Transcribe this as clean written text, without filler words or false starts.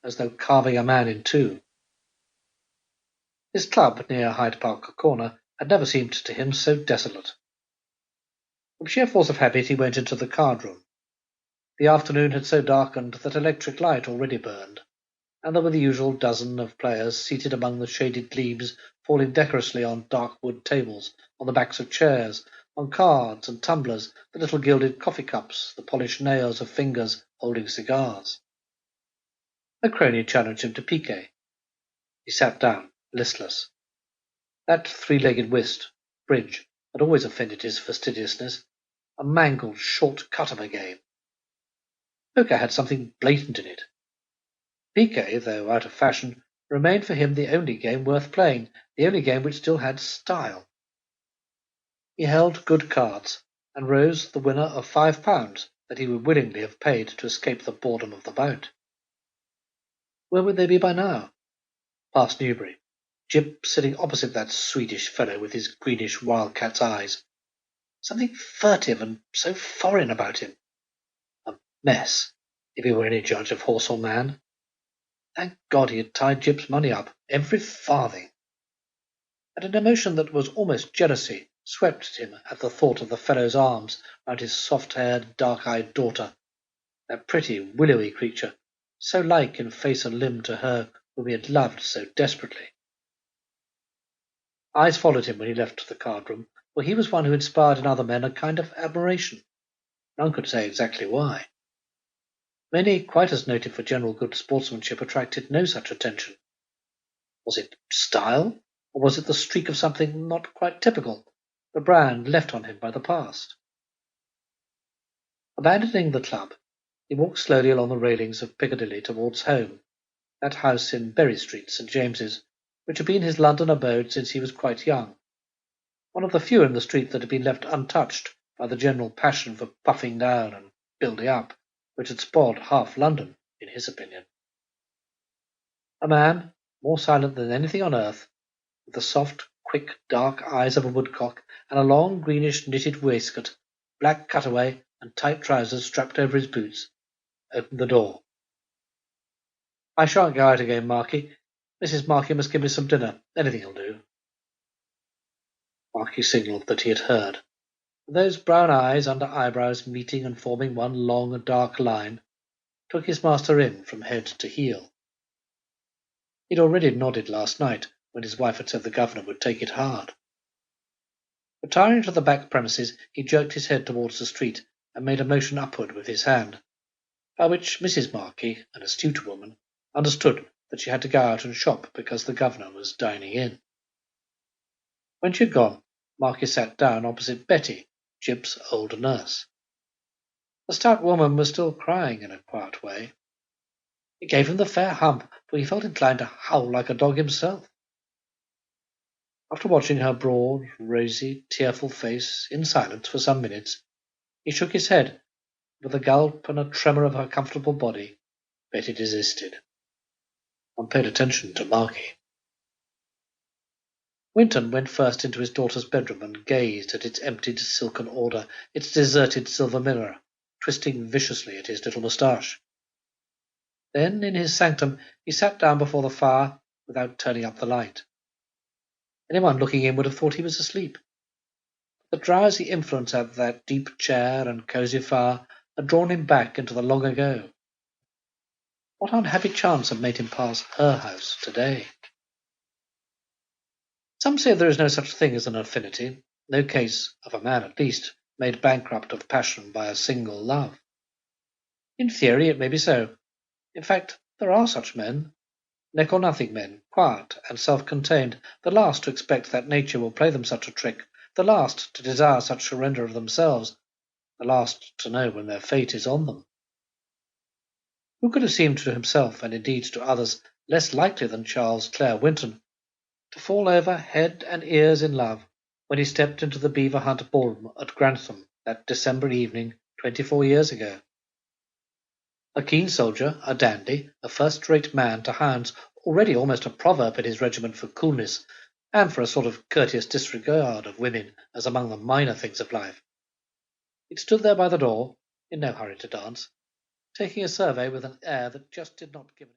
as though carving a man in two. His club near Hyde Park Corner had never seemed to him so desolate. From sheer force of habit he went into the card-room. The afternoon had so darkened that electric light already burned, and there were the usual dozen of players seated among the shaded leaves falling decorously on dark wood tables, on the backs of chairs, on cards and tumblers, the little gilded coffee cups, the polished nails of fingers holding cigars. A crony challenged him to piquet. He sat down, listless. That three-legged whist, bridge, had always offended his fastidiousness, a mangled short cut of a game. Poker had something blatant in it. Piquet, though out of fashion, remained for him the only game worth playing, the only game which still had style. He held good cards, and rose the winner of £5 that he would willingly have paid to escape the boredom of the bout. Where would they be by now? Past Newbury, Jip sitting opposite that Swedish fellow with his greenish wildcat's eyes. Something furtive and so foreign about him. A mess, if he were any judge of horse or man. Thank God he had tied Jip's money up, every farthing. And an emotion that was almost jealousy swept him at the thought of the fellow's arms round his soft-haired, dark-eyed daughter, that pretty, willowy creature, so like in face and limb to her whom he had loved so desperately. Eyes followed him when he left the card-room, for he was one who inspired in other men a kind of admiration. None could say exactly why. Many, quite as noted for general good sportsmanship, attracted no such attention. Was it style, or was it the streak of something not quite typical, the brand left on him by the past? Abandoning the club, he walked slowly along the railings of Piccadilly towards home, that house in Berry Street, St. James's, which had been his London abode since he was quite young, one of the few in the street that had been left untouched by the general passion for puffing down and building up, which had spoiled half London, in his opinion. A man, more silent than anything on earth, with the soft, quick, dark eyes of a woodcock, and a long, greenish knitted waistcoat, black cutaway, and tight trousers strapped over his boots, opened the door. "I shan't go out again, Marky. Mrs. Marky must give me some dinner. Anything'll do." Marky signalled that he had heard. Those brown eyes under eyebrows meeting and forming one long, dark line, took his master in from head to heel. He'd already nodded last night, when his wife had said the governor would take it hard. Retiring to the back premises, he jerked his head towards the street, and made a motion upward with his hand, by which Mrs. Marky, an astute woman, understood that she had to go out and shop because the governor was dining in. When she had gone, Marky sat down opposite Betty, Jip's old nurse. The stout woman was still crying in a quiet way. It gave him the fair hump, for he felt inclined to howl like a dog himself. After watching her broad, rosy, tearful face in silence for some minutes, he shook his head. With a gulp and a tremor of her comfortable body, Betty desisted. One paid attention to Marky. Winton went first into his daughter's bedroom and gazed at its emptied silken order, its deserted silver mirror, twisting viciously at his little moustache. Then, in his sanctum, he sat down before the fire without turning up the light. Anyone looking in would have thought he was asleep. The drowsy influence of that deep chair and cosy fire had drawn him back into the long ago. What unhappy chance had made him pass her house today? Some say there is no such thing as an affinity, no case, of a man at least, made bankrupt of passion by a single love. In theory it may be so. In fact, there are such men, neck-or-nothing men, quiet and self-contained, the last to expect that nature will play them such a trick, the last to desire such surrender of themselves, the last to know when their fate is on them. Who could have seemed to himself, and indeed to others, less likely than Charles Clare Winton, to fall over head and ears in love when he stepped into the Beaver Hunt ballroom at Grantham that December evening 24 years ago? A keen soldier, a dandy, a first-rate man to hounds, already almost a proverb in his regiment for coolness, and for a sort of courteous disregard of women as among the minor things of life. He'd stood there by the door, in no hurry to dance, taking a survey with an air that just did not give